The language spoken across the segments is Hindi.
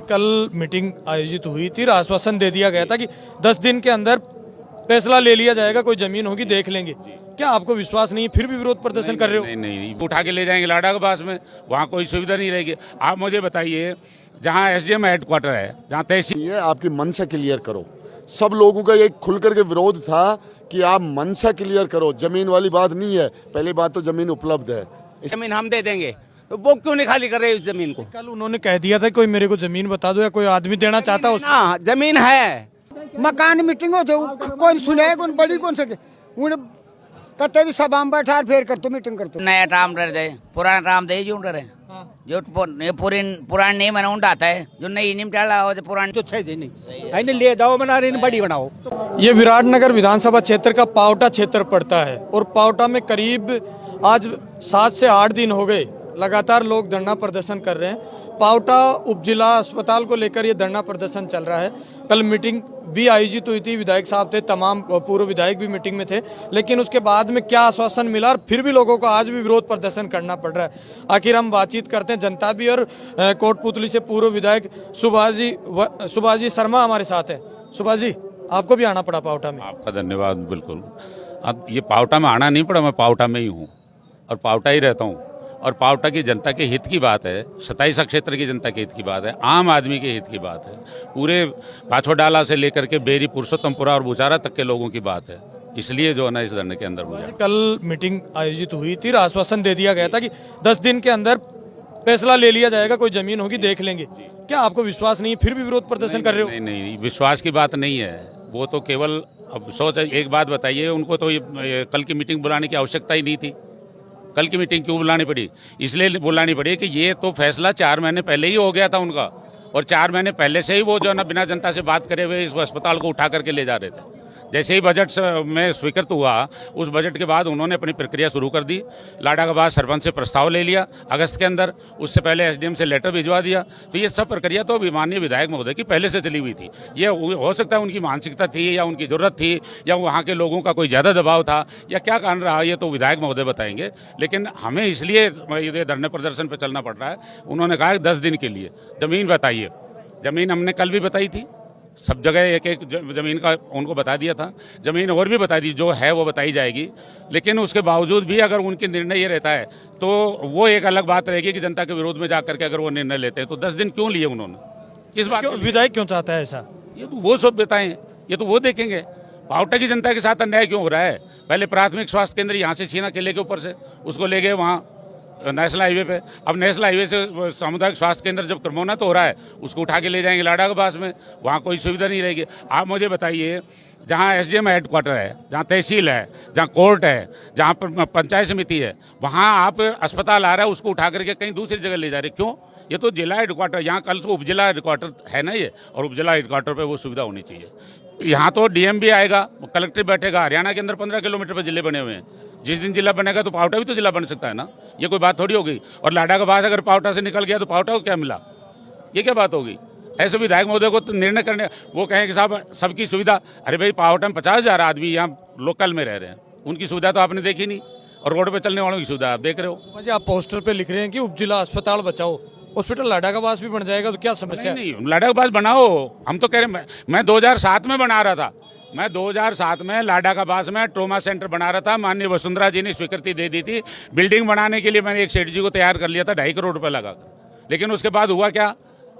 कल मीटिंग आयोजित हुई थी और आश्वासन दे दिया गया था कि 10 दिन के अंदर फैसला ले लिया जाएगा, कोई जमीन होगी देख लेंगे। क्या आपको विश्वास नहीं है, फिर भी विरोध प्रदर्शन कर रहे हो? नहीं नहीं नहीं, उठा के ले जाएंगे लाडा के पास में, वहाँ कोई सुविधा नहीं रहेगी। आप मुझे बताइए, जहाँ एसडीएम हेडक्वार्टर है, जहाँ तहसील, ये आपकी मंशा क्लियर करो। सब लोगों का ये खुल करके विरोध था कि आप मंशा क्लियर करो, जमीन वाली बात नहीं है। पहली बात तो जमीन उपलब्ध है। जमीन हम दे देंगे, तो वो क्यों नहीं खाली कर रहे उस जमीन को? कल उन्होंने कह दिया था कोई मेरे को जमीन बता दो या कोई आदमी देना चाहता हो। हाँ, जमीन है। मकान मीटिंग होते कौन सुने, कौन बड़ी कौन सके उन्हें कते भी सभा में बैठा फिर करते मीटिंग करते। नया टाइम डर दे, पुराना टाइम दे जो डरे जो पुरानी नहीं मना उठाता है, जो नई निपटाला हो पुरानी तो सही नहीं ले जाओ, बना रहे बड़ी बनाओ। ये विराटनगर विधानसभा क्षेत्र का पावटा क्षेत्र पड़ता है और पावटा में करीब आज 7 से 8 दिन हो गए लगातार लोग धरना प्रदर्शन कर रहे हैं। पावटा उपजिला अस्पताल को लेकर ये धरना प्रदर्शन चल रहा है। कल मीटिंग भी आयोजित हुई थी, विधायक साहब थे, तमाम पूर्व विधायक भी मीटिंग में थे, लेकिन उसके बाद में क्या आश्वासन मिला और फिर भी लोगों को आज भी विरोध प्रदर्शन करना पड़ रहा है। आखिर हम बातचीत करते हैं जनता भी और कोटपुतली से पूर्व विधायक सुभाष जी शर्मा हमारे साथ हैं। सुभाष जी, आपको भी आना पड़ा पावटा में? आपका धन्यवाद। बिल्कुल, अब ये पावटा में आना नहीं पड़ा, मैं पावटा में ही हूँ और पावटा ही रहता हूँ। और पावटा की जनता के हित की बात है, 27 क्षेत्र की जनता के हित की बात है, आम आदमी के हित की बात है, पूरे पाछो डाला से लेकर के बेरी, पुरुषोत्तमपुरा और बुचारा तक के लोगों की बात है। इसलिए जो है ना इस धरने के अंदर मुझे कल मीटिंग आयोजित हुई थी और आश्वासन दे दिया गया था कि 10 दिन के अंदर फैसला ले लिया जाएगा, कोई जमीन होगी देख लेंगे। क्या आपको विश्वास नहीं है, फिर भी विरोध प्रदर्शन कर रहे हो? नहीं नहीं, विश्वास की बात नहीं है, वो तो केवल अब सोच। एक बात बताइए, उनको तो ये कल की मीटिंग बुलाने की आवश्यकता ही नहीं थी। कल की मीटिंग क्यों बुलानी पड़ी? इसलिए बुलानी पड़ी कि ये तो फैसला 4 महीने पहले ही हो गया था उनका, और 4 महीने पहले से ही वो जो है ना बिना जनता से बात करे हुए इस अस्पताल को उठा करके ले जा रहे थे। जैसे ही बजट में स्वीकृत हुआ, उस बजट के बाद उन्होंने अपनी प्रक्रिया शुरू कर दी। लाडा के बाद सरपंच से प्रस्ताव ले लिया अगस्त के अंदर, उससे पहले एसडीएम से लेटर भिजवा दिया। तो ये सब प्रक्रिया तो माननीय विधायक महोदय की पहले से चली हुई थी। ये हो सकता है उनकी मानसिकता थी या उनकी जरूरत थी या वहाँ के लोगों का कोई ज़्यादा दबाव था या क्या कारण रहा, ये तो विधायक महोदय बताएंगे। लेकिन हमें इसलिए ये धरने प्रदर्शन पर चलना पड़ रहा है। उन्होंने कहा 10 दिन के लिए ज़मीन बताइए। ज़मीन हमने कल भी बताई थी, सब जगह एक एक ज़मीन का उनको बता दिया था। ज़मीन और भी बता दी, जो है वो बताई जाएगी। लेकिन उसके बावजूद भी अगर उनके निर्णय ये रहता है तो वो एक अलग बात रहेगी कि जनता के विरोध में जा करके अगर वो निर्णय लेते हैं तो 10 दिन क्यों लिए उन्होंने? किस बात? विधायक क्यों चाहता है ऐसा? ये तो वो सब बताएं, ये तो वो देखेंगे। पावटा की जनता के साथ अन्याय क्यों हो रहा है? पहले प्राथमिक स्वास्थ्य केंद्र यहाँ से छीना किले के ऊपर से, उसको ले गए वहाँ नेशनल हाईवे पे। अब नेशनल हाईवे से सामुदायिक स्वास्थ्य केंद्र जब क्रमोन्नत हो रहा है, उसको उठा के ले जाएंगे लाडा के पास में, वहाँ कोई सुविधा नहीं रहेगी। आप मुझे बताइए, जहाँ एसडीएम हेडक्वार्टर है, जहाँ तहसील है, जहाँ कोर्ट है, जहाँ पर पंचायत समिति है, वहाँ आप अस्पताल आ रहा है, उसको उठा करके कहीं दूसरी जगह ले जा रहे, क्यों? ये तो जिला हेडक्वार्टर, यहाँ कल से उपजिला हेडक्वार्टर है ना ये, और उपजिला हेडक्वार्टर पे वो सुविधा होनी चाहिए। यहाँ तो डीएम भी आएगा, कलेक्टर बैठेगा। हरियाणा के अंदर 15 किलोमीटर पर जिले बने हुए हैं। जिस दिन जिला बनेगा तो पावटा भी तो जिला बन सकता है ना, ये कोई बात थोड़ी हो गई। और लाडा के बाद अगर पावटा से निकल गया तो पावटा को क्या मिला, ये क्या बात होगी? ऐसे विधायक महोदय को तो निर्णय करने, वो कहें कि साहब सबकी सुविधा, अरे भाई पावटा में 50,000 आदमी यहाँ लोकल में रह रहे हैं, उनकी सुविधा तो आपने देखी नहीं, और रोड पे चलने वालों की सुविधा आप देख रहे हो। जी, आप पोस्टर पे लिख रहे हैं कि उपजिला अस्पताल बचाओ, हॉस्पिटल लाडा का पास भी बन जाएगा, तो क्या समस्या? नहीं, लाडा के पास बनाओ। हम तो कह रहे, मैं 2007 में बना रहा था, मैं 2007 में लाडा का पास में ट्रोमा सेंटर बना रहा था। माननीय वसुंधरा जी ने स्वीकृति दे दी थी। बिल्डिंग बनाने के लिए मैंने एक सेठ जी को तैयार कर लिया था 2.5 करोड़ रुपये लगाकर। लेकिन उसके बाद हुआ क्या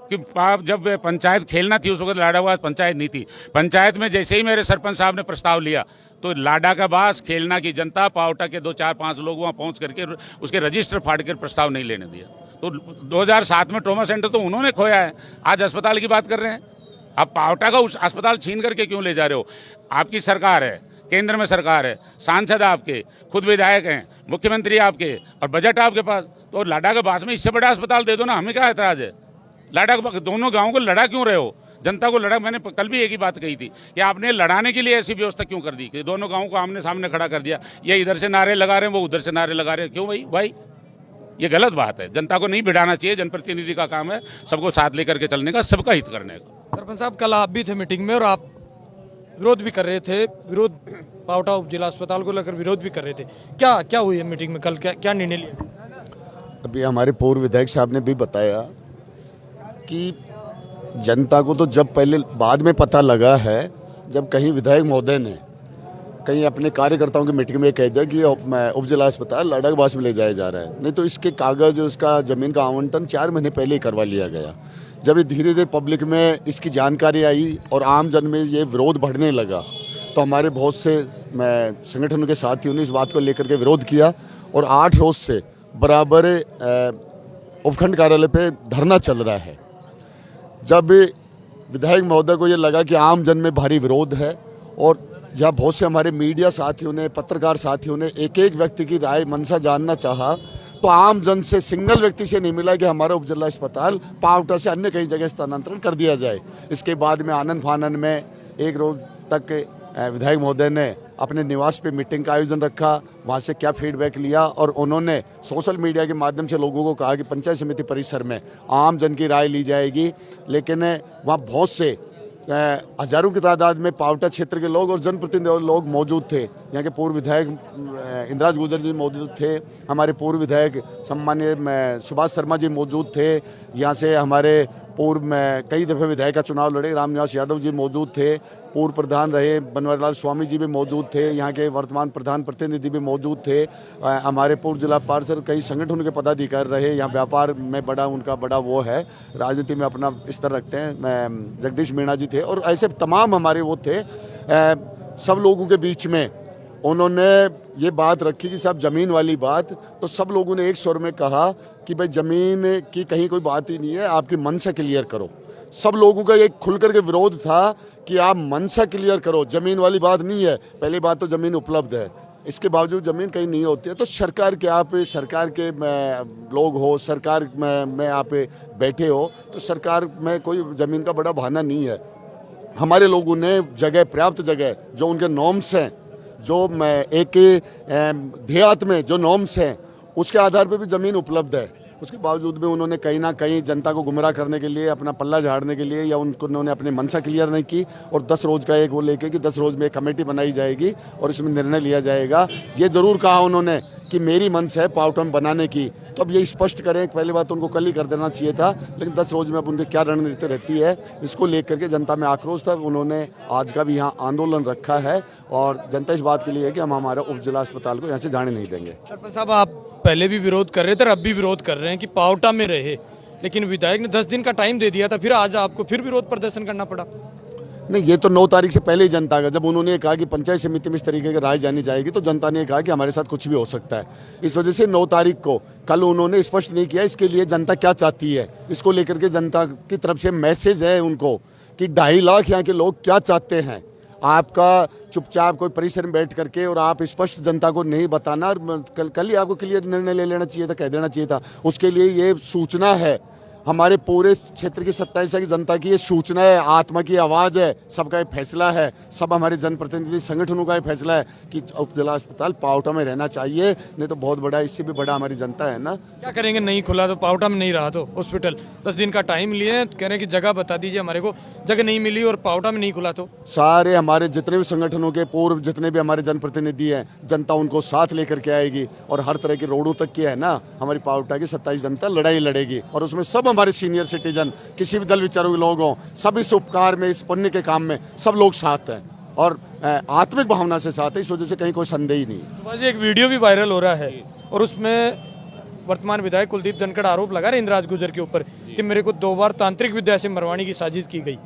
कि जब पंचायत खेलना थी, उस वक्त लाडा के पास पंचायत नहीं थी। पंचायत में जैसे ही मेरे सरपंच साहब ने प्रस्ताव लिया तो लाडा का बास खेलना की जनता, पावटा के 2, 4, 5 लोग वहाँ पहुँच करके उसके रजिस्टर फाड़ कर प्रस्ताव नहीं लेने दिया। तो 2007 में ट्रोमा सेंटर तो उन्होंने खोया है, आज अस्पताल की बात कर रहे हैं। आप पावटा का उस अस्पताल छीन करके क्यों ले जा रहे हो? आपकी सरकार है, केंद्र में सरकार है, सांसद आपके, खुद विधायक हैं, मुख्यमंत्री आपके, और बजट आपके पास, तो लाडा के पास में इससे बड़ा अस्पताल दे दो ना, हमें क्या ऐतराज है? लाडा के दोनों गाँव को लड़ा क्यों रहे हो? जनता को लड़ा। मैंने कल भी एक ही बात कही थी कि आपने लड़ाने के लिए ऐसी व्यवस्था क्यों कर दी कि दोनों गाँव को आमने सामने खड़ा कर दिया। ये इधर से नारे लगा रहे हैं, वो उधर से नारे लगा रहे हैं, क्यों भाई? ये गलत बात है। जनता को नहीं भिड़ाना चाहिए। जनप्रतिनिधि का काम है सबको साथ लेकर के चलने का, सबका हित करने का। सरपंच साहब, कल आप भी थे मीटिंग में और आप विरोध भी कर रहे थे, विरोध पावटा उपजिला अस्पताल को लेकर विरोध भी कर रहे थे। क्या हुई है मीटिंग में कल, क्या निर्णय लिया? अभी हमारे पूर्व विधायक साहब ने भी बताया कि जनता को तो जब पहले बाद में पता लगा है, जब कहीं विधायक महोदय ने कहीं अपने कार्यकर्ताओं की मीटिंग में कह दिया कि उप जिला अस्पताल लाडाबास में ले जाया जा रहा है, नहीं तो इसके कागज़, उसका ज़मीन का आवंटन 4 महीने पहले ही करवा लिया गया। जब ये धीरे धीरे पब्लिक में इसकी जानकारी आई और आम जन में ये विरोध बढ़ने लगा, तो हमारे बहुत से संगठनों के साथियों ने इस बात को लेकर के विरोध किया और 8 रोज से बराबर उपखंड कार्यालय पे धरना चल रहा है। जब विधायक महोदय को ये लगा कि आम जन में भारी विरोध है और जहाँ बहुत से हमारे मीडिया साथियों ने, पत्रकार साथियों ने एक एक व्यक्ति की राय मनसा जानना चाहा, तो आम जन से, सिंगल व्यक्ति से नहीं मिला कि हमारा उप जिला अस्पताल पावटा से अन्य कई जगह स्थानांतरण कर दिया जाए। इसके बाद में आनंद फानन में 1 रोज तक विधायक महोदय ने अपने निवास पे मीटिंग का आयोजन रखा, वहाँ से क्या फीडबैक लिया और उन्होंने सोशल मीडिया के माध्यम से लोगों को कहा कि पंचायत समिति परिसर में आम जन की राय ली जाएगी। लेकिन वहाँ बहुत से हजारों की तादाद में पावटा क्षेत्र के लोग और जनप्रतिनिधि लोग मौजूद थे। यहाँ के पूर्व विधायक इंद्राज गुजर जी मौजूद थे, हमारे पूर्व विधायक सम्मान्य सुभाष शर्मा जी मौजूद थे, यहाँ से हमारे पूर्व में कई दफ़े विधायक का चुनाव लड़े रामनिवास यादव जी मौजूद थे, पूर्व प्रधान रहे बनवारीलाल स्वामी जी भी मौजूद थे, यहाँ के वर्तमान प्रधान प्रतिनिधि भी मौजूद थे, हमारे पूर्व जिला पार्षद, कई संगठनों के पदाधिकारी रहे। यहाँ व्यापार में उनका बड़ा वो है, राजनीति में अपना स्तर रखते हैं, जगदीश मीणा जी थे और ऐसे तमाम हमारे वो थे। सब लोगों के बीच में उन्होंने ये बात रखी कि साहब ज़मीन वाली बात, तो सब लोगों ने एक स्वर में कहा कि भाई ज़मीन की कहीं कोई बात ही नहीं है, आपकी मनसा क्लियर करो। सब लोगों का एक खुल करके विरोध था कि आप मनसा क्लियर करो, ज़मीन वाली बात नहीं है। पहली बात तो ज़मीन उपलब्ध है, इसके बावजूद ज़मीन कहीं नहीं होती है तो सरकार के, आप सरकार के लोग हो, सरकार में आप बैठे हो, तो सरकार में कोई ज़मीन का बड़ा बहाना नहीं है। हमारे लोगों ने जगह, पर्याप्त जगह, जो उनके नॉर्म्स हैं, जो एक देहात में जो नॉर्म्स हैं उसके आधार पर भी ज़मीन उपलब्ध है, उसके बावजूद भी उन्होंने कहीं ना कहीं जनता को गुमराह करने के लिए, अपना पल्ला झाड़ने के लिए, या उन्होंने अपनी मनसा क्लियर नहीं की और 10 रोज़ का एक वो लेके कि 10 रोज़ में एक कमेटी बनाई जाएगी और इसमें निर्णय लिया जाएगा। ये ज़रूर कहा उन्होंने कि मेरी मनसा है पावटा में बनाने की, तो अब ये स्पष्ट करें। पहली बात उनको कल ही कर देना चाहिए था, लेकिन 10 रोज में अब उनकी क्या रणनीति रहती है, इसको लेकर के जनता में आक्रोश था। उन्होंने आज का भी यहाँ आंदोलन रखा है और जनता इस बात के लिए है कि हम हमारा उप जिला अस्पताल को यहाँ से जाने नहीं देंगे। सरपंच साहब, आप पहले भी विरोध कर रहे थे और अब भी विरोध कर रहे हैं कि पावटा में रहे, लेकिन विधायक ने 10 दिन का टाइम दे दिया था, फिर आज आपको फिर विरोध प्रदर्शन करना पड़ा। नहीं, ये तो 9 तारीख से पहले ही जनता का, जब उन्होंने कहा कि पंचायत समिति में इस तरीके की राय जानी जाएगी, तो जनता ने कहा कि हमारे साथ कुछ भी हो सकता है। इस वजह से 9 तारीख को कल उन्होंने स्पष्ट नहीं किया इसके लिए जनता क्या चाहती है, इसको लेकर के जनता की तरफ से मैसेज है उनको कि 2.5 लाख यहाँ के लोग क्या चाहते हैं। आपका चुपचाप कोई परिसर में बैठ करके और आप स्पष्ट जनता को नहीं बताना, और कल ही आपको क्लियर निर्णय ले लेना चाहिए था, कह देना चाहिए था। उसके लिए ये सूचना है हमारे पूरे क्षेत्र की 27 की जनता की, ये सूचना है, आत्मा की आवाज़ है, सबका ये फैसला है, सब हमारे जनप्रतिनिधि संगठनों का ये फैसला है कि उप जिला अस्पताल पावटा में रहना चाहिए, नहीं तो बहुत बड़ा, इससे भी बड़ा हमारी जनता है ना। क्या करेंगे, नहीं खुला तो, पावटा में नहीं रहा तो हॉस्पिटल, 10 दिन का टाइम लिए, कह रहे हैं कि जगह बता दीजिए हमारे को, जगह नहीं मिली और पावटा में नहीं खुला तो? सारे हमारे जितने भी संगठनों के पूर्व जितने भी हमारे जनप्रतिनिधि हैं, जनता उनको साथ लेकर के आएगी और हर तरह की रोडों तक की है ना, हमारी पावटा की 27 जनता लड़ाई लड़ेगी और उसमें सब हमारे सीनियर सिटीजन, किसी भी दल विचारों के लोग हों, सब इस उपकार में, इस पुण्य के काम में सब लोग साथ हैं और आत्मिक भावना से साथ है। इस वजह से कहीं कोई संदेह ही नहीं। एक वीडियो भी वायरल हो रहा है और उसमें वर्तमान विधायक कुलदीप धनखड़ आरोप लगा रहे इंद्राज गुजर के ऊपर कि मेरे को 2 बार तांत्रिक विद्या से मरवाने की साजिश की गई।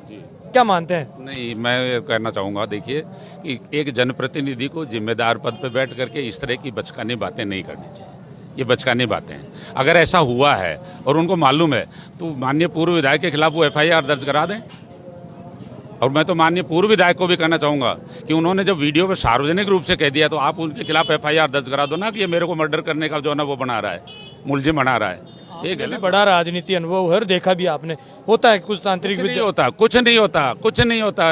क्या मानते हैं? नहीं, मैं कहना चाहूँगा, देखिए कि एक जनप्रतिनिधि को जिम्मेदार पद पर बैठ करके इस तरह की बचकानी बातें नहीं करनी चाहिए। ये बचकानी बातें हैं। अगर ऐसा हुआ है और उनको मालूम है तो माननीय पूर्व विधायक के खिलाफ वो FIR दर्ज करा दें। और मैं तो माननीय पूर्व विधायक को भी कहना चाहूँगा कि उन्होंने जब वीडियो पे सार्वजनिक रूप से कह दिया तो आप उनके खिलाफ FIR दर्ज करा दो ना कि ये मेरे को मर्डर करने का जो है ना वो बना रहा है, मुलजिम बना रहा है। ये गलत, बड़ा राजनीति अनुभव है, देखा भी आपने, होता है कुछ तांत्रिक विद्या, होता कुछ नहीं होता, कुछ नहीं होता,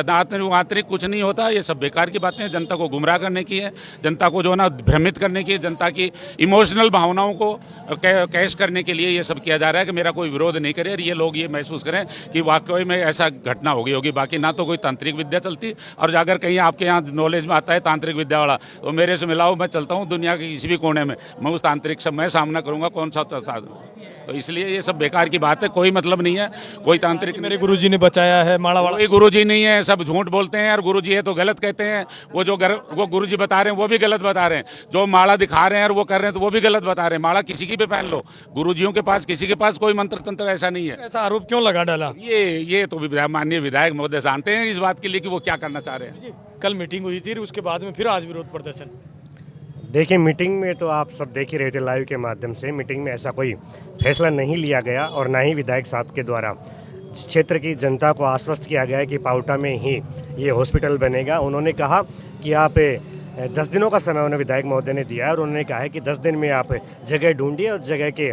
आंतरिक कुछ नहीं होता। ये सब बेकार की बातें हैं, जनता को गुमराह करने की है, जनता को जो है ना भ्रमित करने की है, जनता की इमोशनल भावनाओं को कैश करने के लिए ये सब किया जा रहा है कि मेरा कोई विरोध नहीं करे और ये लोग ये महसूस करें कि वाकई में ऐसा घटना होगी। बाकी ना तो कोई तांत्रिक विद्या चलती, और अगर कहीं आपके यहाँ नॉलेज में आता है तांत्रिक विद्या वाला तो मेरे से मिलाओ, मैं चलता हूँ दुनिया के किसी भी कोने में, मैं उस तांत्रिक से मैं सामना करूँगा। कौन सा साधन तो इसलिए ये सब बेकार की बात है, कोई मतलब नहीं है, कोई तांत्रिक मेरे गुरुजी ने बचाया है माड़ा वाला। कोई गुरुजी नहीं है, सब झूठ बोलते हैं, और गुरुजी है तो गलत कहते हैं। वो गुरुजी बता रहे हैं वो भी गलत बता रहे हैं, जो माला दिखा रहे हैं और वो कर रहे हैं तो वो भी गलत बता रहे हैं। माला किसी की भी पहन लो, गुरुजियों के पास किसी के पास कोई मंत्र तंत्र ऐसा नहीं है। ऐसा आरोप क्यों लगा डाला? ये तो माननीय विधायक महोदय जानते हैं इस बात के लिए कि वो क्या करना चाह रहे हैं। कल मीटिंग हुई थी, उसके बाद में फिर आज विरोध प्रदर्शन। देखिए, मीटिंग में तो आप सब देख ही रहे थे लाइव के माध्यम से। मीटिंग में ऐसा कोई फैसला नहीं लिया गया और ना ही विधायक साहब के द्वारा क्षेत्र की जनता को आश्वस्त किया गया है कि पाउटा में ही ये हॉस्पिटल बनेगा। उन्होंने कहा कि आप 10 दिनों का समय उन्हें विधायक महोदय ने दिया है और उन्होंने कहा है कि 10 दिन में आप जगह ढूंढिए और जगह के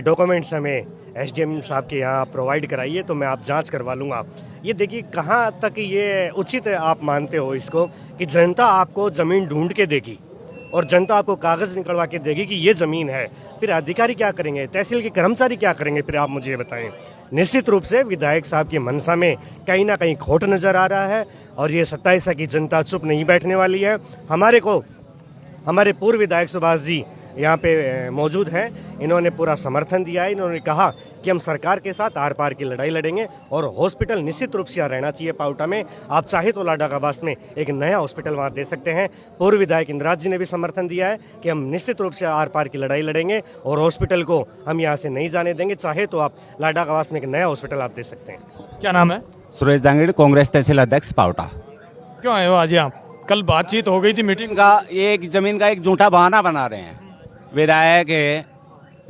डॉक्यूमेंट्स हमें एसडीएम साहब के यहाँ प्रोवाइड कराइए तो मैं आप जांच करवा लूँगा। ये देखिए कहाँ तक ये उचित है, आप मानते हो इसको कि जनता आपको ज़मीन ढूंढ के देगी और जनता आपको कागज़ निकलवा के देगी कि ये ज़मीन है, फिर अधिकारी क्या करेंगे, तहसील के कर्मचारी क्या करेंगे, फिर आप मुझे ये बताएं। निश्चित रूप से विधायक साहब की मंशा में कहीं ना कहीं खोट नज़र आ रहा है और ये 27 की जनता चुप नहीं बैठने वाली है। हमारे पूर्व विधायक सुभाष जी यहाँ पे मौजूद हैं, इन्होंने पूरा समर्थन दिया है। इन्होंने कहा कि हम सरकार के साथ आर पार की लड़ाई लड़ेंगे और हॉस्पिटल निश्चित रूप से यहाँ रहना चाहिए पाउटा में। आप चाहे तो लाडाकाबास में एक नया हॉस्पिटल वहाँ दे सकते हैं। पूर्व विधायक इंद्राज जी ने भी समर्थन दिया है कि हम निश्चित रूप से आर पार की लड़ाई लड़ेंगे और हॉस्पिटल को हम यहाँ से नहीं जाने देंगे। चाहे तो आप लाडाकाबास में एक नया हॉस्पिटल आप दे सकते हैं। क्या नाम है? सुरेश जांगीड़, कांग्रेस तहसील अध्यक्ष पाउटा। क्यों आए हो आज आप? कल बातचीत हो गई थी मीटिंग का एक जमीन का एक झूठा बहाना बना रहे हैं विधायक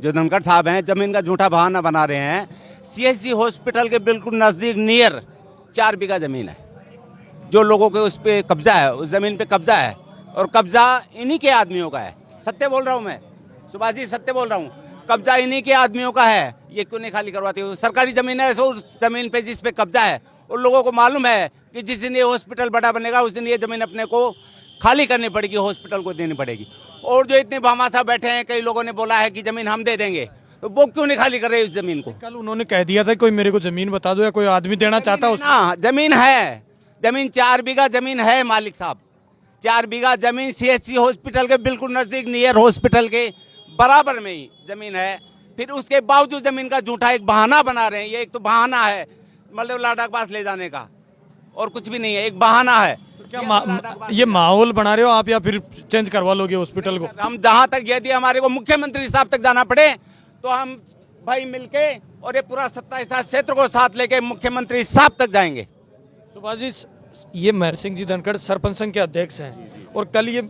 जो धनखड़ साहब हैं, जमीन का झूठा बहाना बना रहे हैं। सीएससी हॉस्पिटल के बिल्कुल नज़दीक नियर 4 बीघा ज़मीन है, जो लोगों के उस पर कब्जा है, उस ज़मीन पे कब्जा है और कब्जा इन्हीं के आदमियों का है। सत्य बोल रहा हूँ मैं, सुभाष जी सत्य बोल रहा हूँ, कब्जा इन्हीं के आदमियों का है। ये क्यों नहीं खाली करवाते हो? सरकारी ज़मीन है, सो उस ज़मीन पे जिस पे कब्जा है उन लोगों को मालूम है कि जिस दिन ये हॉस्पिटल बड़ा बनेगा उस दिन ये ज़मीन अपने को खाली करनी पड़ेगी, हॉस्पिटल को देनी पड़ेगी। और जो इतने भामाशाह बैठे हैं, कई लोगों ने बोला है कि ज़मीन हम दे देंगे, तो वो क्यों नहीं खाली कर रहे उस ज़मीन को? कल उन्होंने कह दिया था कोई मेरे को ज़मीन बता दो या कोई आदमी देना चाहता हो। हाँ, ज़मीन है, ज़मीन 4 बीघा ज़मीन है मालिक साहब, 4 बीघा ज़मीन सीएससी हॉस्पिटल के बिल्कुल नज़दीक नियर हॉस्पिटल के बराबर में ही ज़मीन है। फिर उसके बावजूद ज़मीन का झूठा एक बहाना बना रहे हैं। ये एक तो बहाना है मतलब लाडाकबास ले जाने का और कुछ भी नहीं है, एक बहाना है। क्या ये माहौल बना रहे हो आप या फिर चेंज करवा लोगे हॉस्पिटल को? हम जहाँ तक यदि हमारे को मुख्यमंत्री साहब तक जाना पड़े तो हम भाई मिलके और ये पूरा 27 क्षेत्र को साथ लेके मुख्यमंत्री साहब तक जाएंगे। सुभाष जी, ये महर सिंह जी धनखड़ सरपंच संघ के अध्यक्ष हैं और कल ये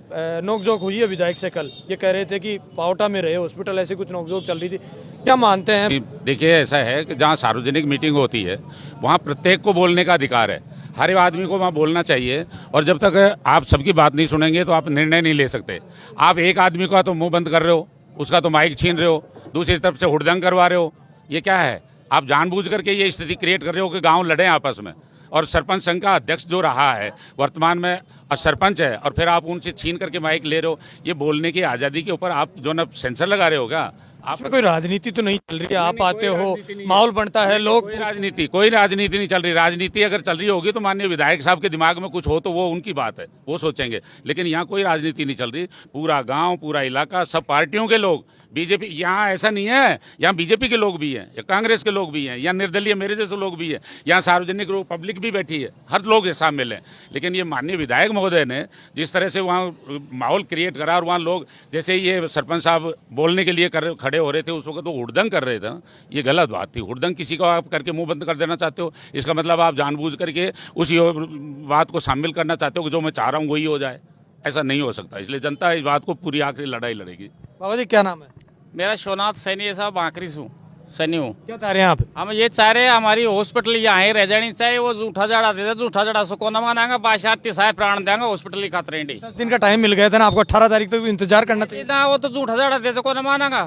नोकझोंक हुई है विधायक से। कल ये कह रहे थे कि पाउटा में रहे हॉस्पिटल, ऐसी कुछ नोकझोंक चल रही थी, क्या मानते हैं? देखिए, ऐसा है कि जहाँ सार्वजनिक मीटिंग होती है वहाँ प्रत्येक को बोलने का अधिकार है, हर एक आदमी को वहाँ बोलना चाहिए। और जब तक आप सबकी बात नहीं सुनेंगे तो आप निर्णय नहीं ले सकते। आप एक आदमी का तो मुंह बंद कर रहे हो, उसका तो माइक छीन रहे हो, दूसरी तरफ से हुड़दंग करवा रहे हो। ये क्या है? आप जानबूझ करके ये स्थिति क्रिएट कर रहे हो कि गाँव लड़े आपस में। और सरपंच संघ का अध्यक्ष जो रहा है वर्तमान में सरपंच है और फिर आप उनसे छीन करके माइक ले रहे हो। ये बोलने की आज़ादी के ऊपर आप जो ना सेंसर लगा रहे हो क्या? आप कोई राजनीति तो नहीं चल रही है? आप आते हो, माहौल बनता है, लोग कोई राजनीति नहीं चल रही। राजनीति अगर चल रही होगी तो माननीय विधायक साहब के दिमाग में कुछ हो तो वो उनकी बात है, वो सोचेंगे। लेकिन यहाँ कोई राजनीति नहीं चल रही। पूरा गांव, पूरा इलाका, सब पार्टियों के लोग, बीजेपी, यहाँ ऐसा नहीं है, यहाँ बीजेपी के लोग भी हैं, या कांग्रेस के लोग भी हैं, या निर्दलीय मेरे जैसे लोग भी हैं, यहाँ सार्वजनिक लोग, पब्लिक भी बैठी है, हर लोग शामिल हैं। लेकिन ये माननीय विधायक महोदय ने जिस तरह से वहाँ माहौल क्रिएट करा और वहाँ लोग जैसे ये सरपंच साहब बोलने के लिए खड़े हो रहे थे उस वक्त तो हुड़दंग कर रहे थे, ये गलत बात थी। हुड़दंग किसी को आप करके मुंह बंद कर देना चाहते हो, इसका मतलब आप जानबूझ करके उस बात को शामिल करना चाहते हो कि जो मैं चाह रहा हूँ वही हो जाए। ऐसा नहीं हो सकता, इसलिए जनता इस बात को पूरी आखिरी लड़ाई लड़ेगी। बाबा जी, क्या नाम है? मेरा शोनाथ सैनी है साहब, बांकरी से सैनी हूँ। क्या चाह रहे हैं आप? हम ये चाह रहे हैं हमारी हॉस्पिटल यहाँ ही रह जानी चाहिए। वो झूठा जड़ा देते, झूठा जड़ा सो कौन मानागा, बादशाह तिसाए प्राण देंगे हॉस्पिटल की खातर। 10 दिन का टाइम मिल गया था ना आपको, 18 तारीख तक इंतजार करना चाहिए ना। वो तो झूठा जड़ा देते कौन मानागा।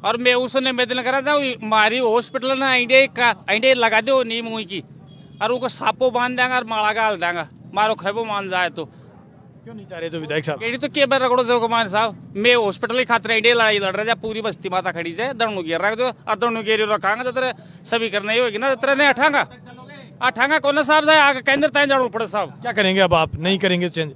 और मैं उसने निवेदन करा था हमारी हॉस्पिटल ना इंडे लगा दो नीम हुई की और उनको सापो बांध देंगे और माड़ा गाल देंगे, मारो खेबो मान जाए तो। क्यों नहीं चाह रहे तो विधायक साहब? तो के बार रगड़ो देखो मान साहब, मैं हॉस्पिटल की खातिर इंडे लड़ाई लड़ रहा है, पूरी बस्ती माता खड़ी जाए दड़नू गिर रहा है तो और दड़नू गिर रखांगा तो सभी करना ही होगी ना, तेरे नहीं अठांगा कौन साहब जाए आगे केंद्र तय जरूर पड़े साहब। क्या करेंगे अब आप? नहीं करेंगे चेंज?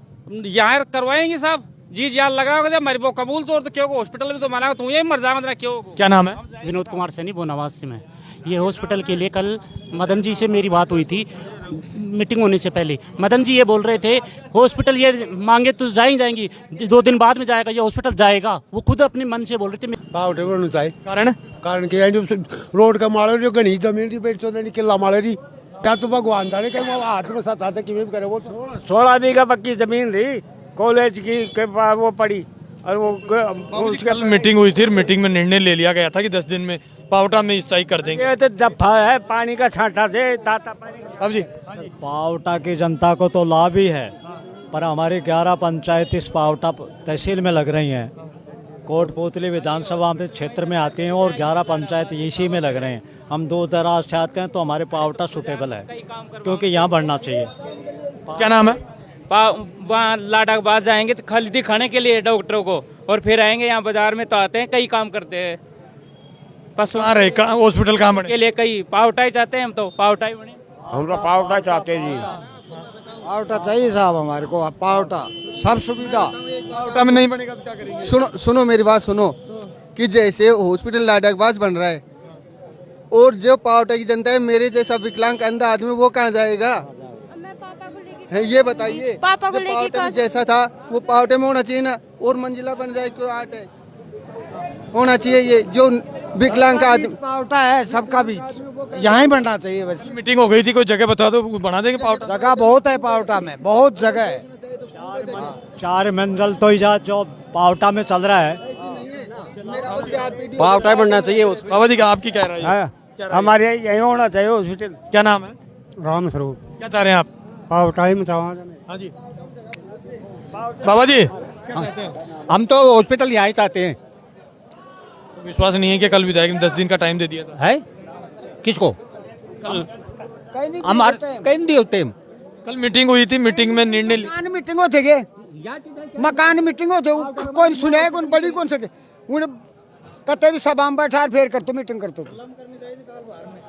यहाँ करवाएंगे साहब, जी जान लगाओगे जब मेरे को कबूल तो क्यों हॉस्पिटल में तो माना तू यही मर जाएगा क्यों। क्या नाम है? विनोद कुमार सैनी बोनावास से मैं। ये हॉस्पिटल के लिए कल मदन जी से मेरी बात हुई थी मीटिंग होने से पहले। मदन जी ये बोल रहे थे हॉस्पिटल ये मांगे तो जाएंगी 2 दिन बाद में जाएगा ये हॉस्पिटल जाएगा। वो खुद अपने मन से बोल रहे थे। पावटे बनना चाहिए कारण कारण कि रोड का माड़ो जो गणी जमीन की पेट चोदने किला माड़े रही क्या तो भगवान जाने कहीं वो हाथ में साथ आते कि करे वो 16 बीघा पक्की जमीन रही कॉलेज की वो पड़ी और वो कल मीटिंग हुई थी, मीटिंग में निर्णय ले लिया गया था कि 10 दिन में पावटा में स्थायी कर देंगे। ये तो दफा है पानी का छांटा से ताता पानी। अब जी पावटा की जनता को तो लाभ ही है, पर हमारी 11 पंचायत इस पावटा तहसील में लग रही हैं। कोटपूतली विधानसभा में क्षेत्र में आती हैं और 11 पंचायत इसी में लग रहे हैं। हम दूर दराज से आते हैं तो हमारे पावटा सूटेबल है क्योंकि यहाँ बढ़ना चाहिए। क्या नाम है? वहाँ लाडा के पास जाएंगे तो खाली दिखाने के लिए डॉक्टरों को, और फिर आएंगे यहाँ बाजार में तो आते हैं कई काम करते हैं। पशु हॉस्पिटल कहाँ बने के लिए कई पावटा ही चाहते हैं, हम तो पावटा ही बने। हम लोग पावटा चाहते हैं जी। पावटा चाहिए साहब हमारे को, पावटा सब सुविधा। पावटा में नहीं बनेगा तो क्या करेंगे? सुनो मेरी बात सुनो कि जैसे हॉस्पिटल लाडा के पास बन रहा है और जो पावटा की जनता है, मेरे जैसा विकलांग अंधा आदमी वो कहाँ जाएगा? है ये बताइए। पापा को पावटा में जैसा था वो पावटे में होना चाहिए ना, और मंजिला बन जाए क्यों? आट है होना चाहिए ये जो विकलांग का आदमी। पावटा है सबका बीच, यहाँ ही बनना चाहिए। बस मीटिंग हो गई थी, कोई जगह बता दो बना देंगे पावटा। जगह बहुत है पावटा में, बहुत जगह है। 4 मंजिल तो इजाज जो पावटा में चल रहा है, पावटा बनना चाहिए। बाबा जी आपकी क्या राय है? हमारे यही होना चाहिए हॉस्पिटल। क्या नाम है? राम स्वरूप। क्या चाह रहे हैं आप? पावटा ही मचावा। हाँ जी बाबा जी हम तो हॉस्पिटल यहाँ ही चाहते हैं। विश्वास नहीं है कि कल विधायक ने 10 दिन का टाइम दे दिया था? है किसको? हमारे कहीं नहीं होते। कल मीटिंग हुई थी, मीटिंग में निर्णय मकान मीटिंग होते गे, मकान मीटिंग होते कौन सुने कौन बड़ी कौन सके उन्हें कते भी सभा में बैठा फिर करते मीटिंग करते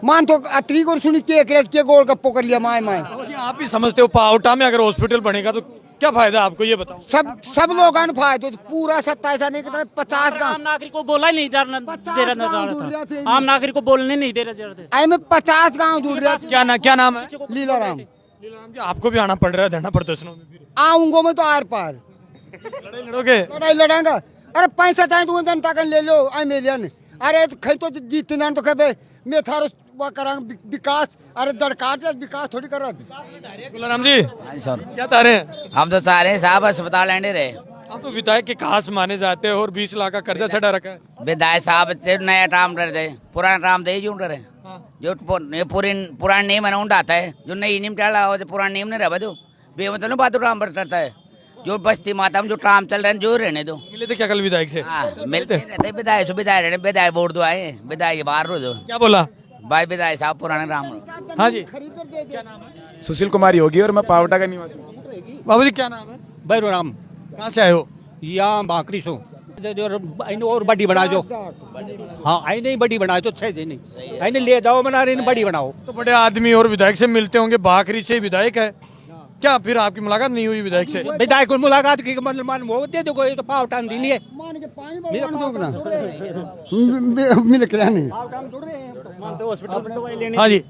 मान तो अतरी को सुनी के गोल गप्पो कर लिया माए माए। आप ही समझते हो पावटा में अगर हॉस्पिटल बनेगा तो क्या फायदा आपको, ये बताओ। सब लोगों ने फायदा, पूरा 27 नहीं कितना 50 का आम नागरिक को बोला ही नहीं दे रहा था। आम नागरिक को बोलने नहीं दे रहे थे। आई में 50 गाँव जुड़ रहा। क्या नाम है? लीलाराम। आपको भी आना पड़ रहा है धरना प्रदर्शनों में? आऊंगो मैं तो आर पार लड़ाई लड़ोगे? लड़ाई लड़ांगा। अरे पैसा चाहे तो जनता का ले लो। आई मिलियन अरे खई तो जीतते ना तो कहे मैं थारो विकास। अरे दड़काट विकास थोड़ी कर रहा। राम जी सर क्या चाह रहे हैं? हम तो चाह रहे हैं साहब अस्पताल एंडे रहे। आप तो विधायक के खास माने जाते हैं और 20 लाख का कर्जा चढ़ा रखा है। विधायक साहब नया काम कर दे, पुराना काम दे जूं रहे जो पुराना नियम है ना उठाता है, जो नई नियम डाला हो पुराना नियम नहीं रहा जो बेमतलब बात काम करता है। जो बस्ती माता में जो काम चल रहे हैं जो रहने दो। मिले थे क्या कल विधायक से? मिलते रहते विधायक वोट दो आए विधायक बाहर रोज। क्या बोला भाई विधायक साहब पुराने राम। हाँ जी सुशील कुमार योगी और मैं पावटा का निवासी हूँ। बाबू जी क्या नाम है? भैरू राम। कहाँ से आए हो? यहाँ बाकरी सो और बड़ी बना जो। हाँ आई नहीं बड़ी बनाओ तो सही नहीं, आई नहीं ले जाओ बना रही बड़ी बनाओ। तो बड़े आदमी और विधायक से मिलते होंगे, बाकरी से विधायक है क्या? फिर आपकी मुलाकात नहीं हुई विधायक से? विधायक को मुलाकात की मतलब मान वो दे दो कोई तो पावटा दी नहीं है। मिल के नहीं। हाँ जी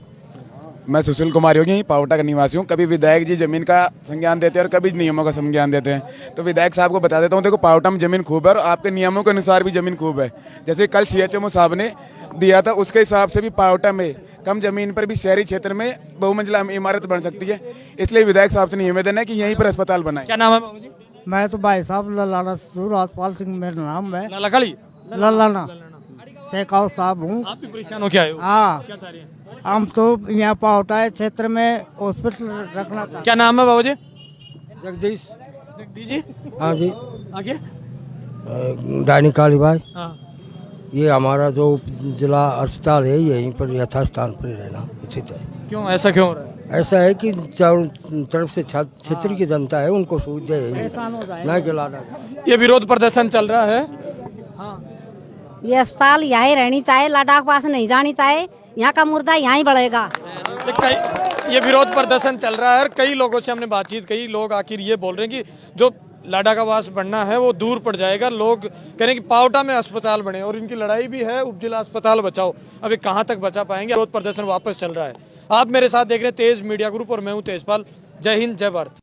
मैं सुशील कुमार योगी पावटा का निवासी हूँ। कभी विधायक जी जमीन का संज्ञान देते हैं और कभी नियमों का संज्ञान देते हैं। तो विधायक साहब को बता देता हूँ, देखो पावटा में जमीन खूब है और आपके नियमों के अनुसार भी जमीन खूब है। जैसे कल CHMO साहब ने दिया था उसके हिसाब से भी पावटा में कम जमीन पर भी शहरी क्षेत्र में बहुमंजिला इमारत बन सकती है। इसलिए विधायक साहब से निवेदन है कि यहीं पर अस्पताल बनाए। क्या नाम है बाबू जी? मैं तो भाई साहब ललाना सूरजपाल सिंह मेरा नाम है। लखाड़ी ललाना शेखाव साहब हूँ। आप भी परेशान हो क्या आए हो? हाँ क्या चाह रहे हैं? हम तो यहाँ पावटा क्षेत्र में हॉस्पिटल रखना चाहते। क्या नाम है बाबू जी? जगदीश। जगदीश जी हाँ जी। आगे डानी काली भाई। हाँ ये हमारा जो जिला अस्पताल है यहीं पर यथास्थान पर रहना उचित है। क्यों ऐसा क्यों हो रहा है? ऐसा है कि चारों तरफ से क्षेत्र की जनता है उनको सुविधा है ना कि लाना। ये विरोध प्रदर्शन चल रहा है। ये अस्पताल यहाँ ही रहनी चाहिए, लद्दाख पास नहीं जानी चाहिए। यहाँ का मुर्दा यहाँ ही बढ़ेगा। ये विरोध प्रदर्शन चल रहा है और कई लोगों से हमने बातचीत, कई लोग आखिर ये बोल रहे हैं कि जो लाडा का वास बनना है वो दूर पड़ जाएगा। लोग कह रहे हैं कि पावटा में अस्पताल बने और इनकी लड़ाई भी है उपजिला अस्पताल बचाओ। अभी कहाँ तक बचा पाएंगे? विरोध प्रदर्शन वापस चल रहा है। आप मेरे साथ देख रहे हैं तेज मीडिया ग्रुप और मैं हूँ तेजपाल। जय हिंद, जय भारत।